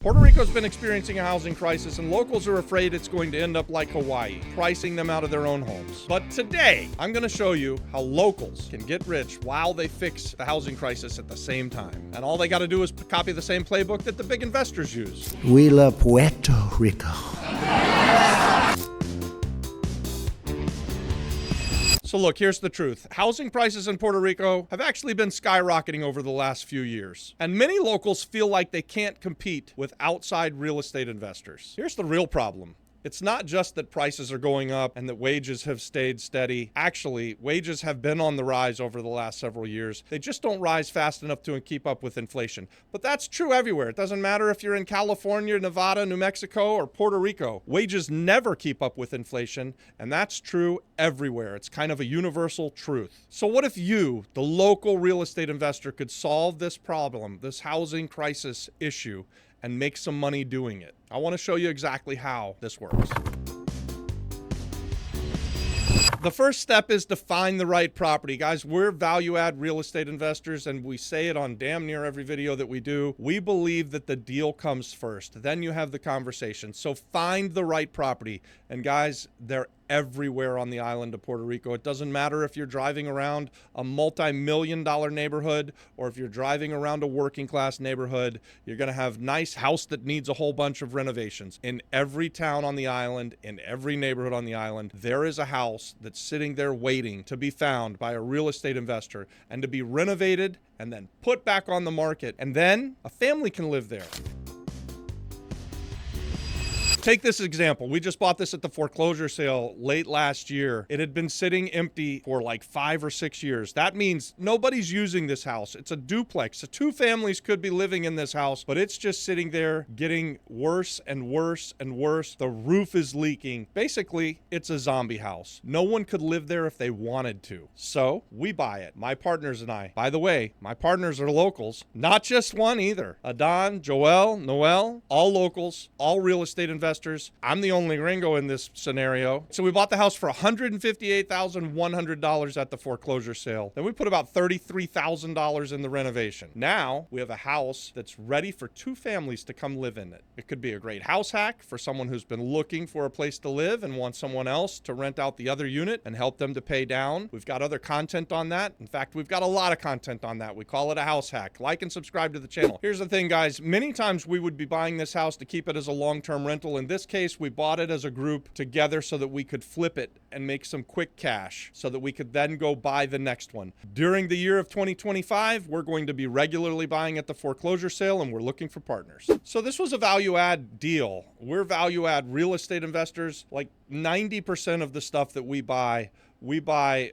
Puerto Rico's been experiencing a housing crisis, and locals are afraid it's going to end up like Hawaii, pricing them out of their own homes. But today, I'm going to show you how locals can get rich while they fix the housing crisis at the same time. And all they got to do is copy the same playbook that the big investors use. We love Puerto Rico. So look, here's the truth. Housing prices in Puerto Rico have actually been skyrocketing over the last few years. And many locals feel like they can't compete with outside real estate investors. Here's the real problem. It's not just that prices are going up and that wages have stayed steady. Actually, wages have been on the rise over the last several years. They just don't rise fast enough to keep up with inflation. But that's true everywhere. It doesn't matter if you're in California, Nevada, New Mexico, or Puerto Rico. Wages never keep up with inflation, and that's true everywhere. It's kind of a universal truth. So what if you, the local real estate investor, could solve this problem, this housing crisis issue, and make some money doing it? I want to show you exactly how this works. The first step is to find the right property. Guys, we're value-add real estate investors, and we say it on damn near every video that we do. We believe that the deal comes first. Then you have the conversation. So find the right property. And guys, they're everywhere on the island of Puerto Rico. It doesn't matter if you're driving around a multi-million-dollar neighborhood or if you're driving around a working-class neighborhood. You're going to have nice house that needs a whole bunch of renovations. In every town on the island, in every neighborhood on the island, there is a house that's sitting there waiting to be found by a real estate investor and to be renovated and then put back on the market. And then a family can live there. Take this example. We just bought this at the foreclosure sale late last year. It had been sitting empty for like 5 or 6 years. That means nobody's using this house. It's a duplex. So 2 families could be living in this house, but it's just sitting there getting worse and worse and worse. The roof is leaking. Basically, it's a zombie house. No one could live there if they wanted to. So we buy it. My partners and I. By the way, my partners are locals. Not just one either. Adon, Joel, Noel, all locals, all real estate investors. I'm the only gringo in this scenario. So we bought the house for $158,100 at the foreclosure sale. Then we put about $33,000 in the renovation. Now we have a house that's ready for 2 families to come live in it. It could be a great house hack for someone who's been looking for a place to live and wants someone else to rent out the other unit and help them to pay down. We've got other content on that. In fact, we've got a lot of content on that. We call it a house hack. Like and subscribe to the channel. Here's the thing, guys. Many times we would be buying this house to keep it as a long-term rental. In this case, we bought it as a group together so that we could flip it and make some quick cash so that we could then go buy the next one. During the year of 2025, we're going to be regularly buying at the foreclosure sale, and we're looking for partners. So this was a value-add deal. We're value-add real estate investors. Like 90% of the stuff that we buy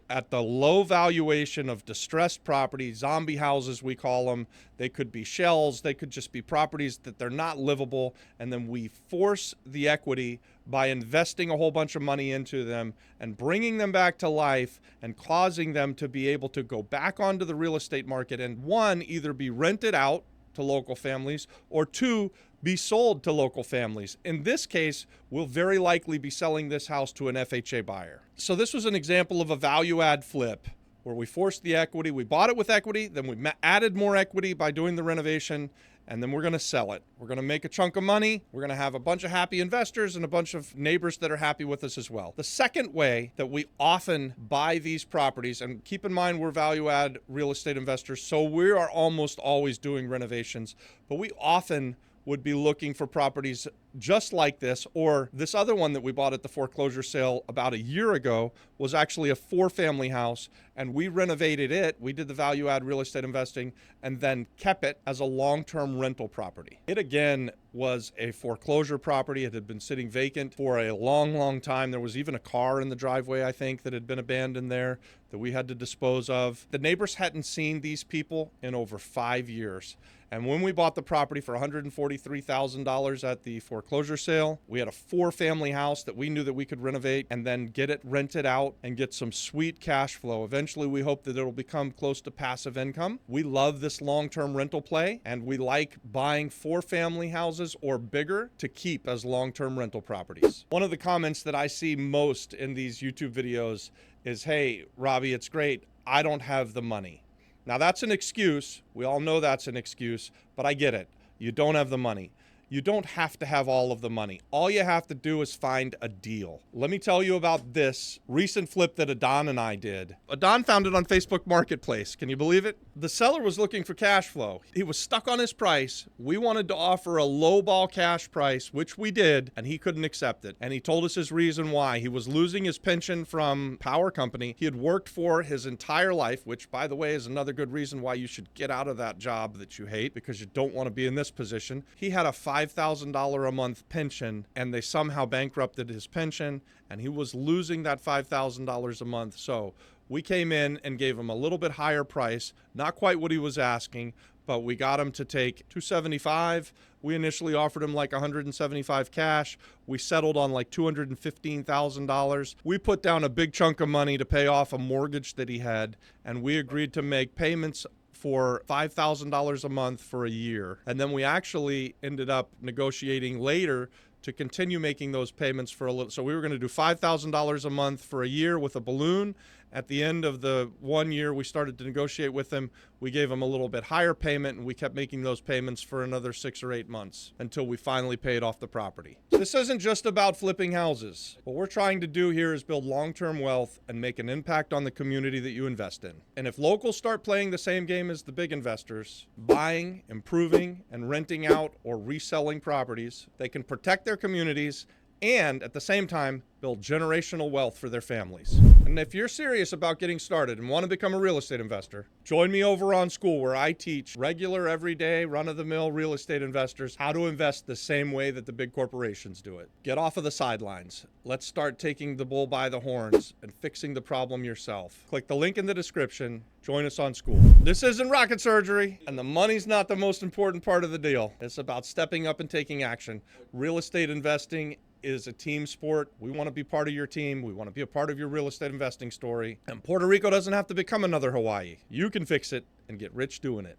at the low valuation of distressed property, zombie houses we call them. They could be shells. They could just be properties that they're not livable. And then we force the equity by investing a whole bunch of money into them and bringing them back to life and causing them to be able to go back onto the real estate market and, 1, either be rented out to local families, or 2, be sold to local families. In this case, we'll very likely be selling this house to an FHA buyer. So this was an example of a value add flip where we forced the equity. We bought it with equity, then we added more equity by doing the renovation, and then we're going to sell it. We're going to make a chunk of money. We're going to have a bunch of happy investors and a bunch of neighbors that are happy with us as well. The second way that we often buy these properties, and keep in mind we're value add real estate investors, so we are almost always doing renovations, but we often would be looking for properties just like this, or this other one that we bought at the foreclosure sale about a year ago was actually a 4-family house, and we renovated it. We did the value add real estate investing and then kept it as a long-term rental property. It again was a foreclosure property. It had been sitting vacant for a long, long time. There was even a car in the driveway, I think, that had been abandoned there that we had to dispose of. The neighbors hadn't seen these people in over 5 years. And when we bought the property for $143,000 at the foreclosure sale, we had a 4-family house that we knew that we could renovate and then get it rented out and get some sweet cash flow. Eventually, we hope that it'll become close to passive income. We love this long-term rental play, and we like buying 4-family houses or bigger to keep as long-term rental properties. One of the comments that I see most in these YouTube videos is, "Hey, Robbie, it's great. I don't have the money." Now, that's an excuse. We all know that's an excuse, but I get it. You don't have the money. You don't have to have all of the money. All you have to do is find a deal. Let me tell you about this recent flip that Adon and I did. Adon found it on Facebook Marketplace. Can you believe it? The seller was looking for cash flow. He was stuck on his price. We wanted to offer a lowball cash price, which we did, and he couldn't accept it. And he told us his reason why. He was losing his pension from power company he had worked for his entire life, which, by the way, is another good reason why you should get out of that job that you hate, because you don't want to be in this position. He had a $5,000 a month pension, and they somehow bankrupted his pension, and he was losing that $5,000 a month. So we came in and gave him a little bit higher price, not quite what he was asking, but we got him to take $275. We initially offered him like $175 cash. We settled on like $215,000. We put down a big chunk of money to pay off a mortgage that he had, and we agreed to make payments for $5,000 a month for a year. And then we actually ended up negotiating later to continue making those payments for a little. So we were going to do $5,000 a month for a year with a balloon. At the end of the 1 year, we started to negotiate with him. We gave him a little bit higher payment, and we kept making those payments for another 6 or 8 months until we finally paid off the property. This isn't just about flipping houses. What we're trying to do here is build long-term wealth and make an impact on the community that you invest in. And if locals start playing the same game as the big investors, buying, improving, and renting out or reselling properties, they can protect their communities and at the same time build generational wealth for their families. And if you're serious about getting started and want to become a real estate investor, join me over on School, where I teach regular, everyday, run-of-the-mill real estate investors how to invest the same way that the big corporations do it. Get off of the sidelines. Let's start taking the bull by the horns and fixing the problem yourself. Click the link in the description. Join us on School. This isn't rocket surgery, and the money's not the most important part of the deal. It's about stepping up and taking action. Real estate investing is a team sport. We want to be part of your team. We want to be a part of your real estate investing story. And Puerto Rico doesn't have to become another Hawaii. You can fix it and get rich doing it.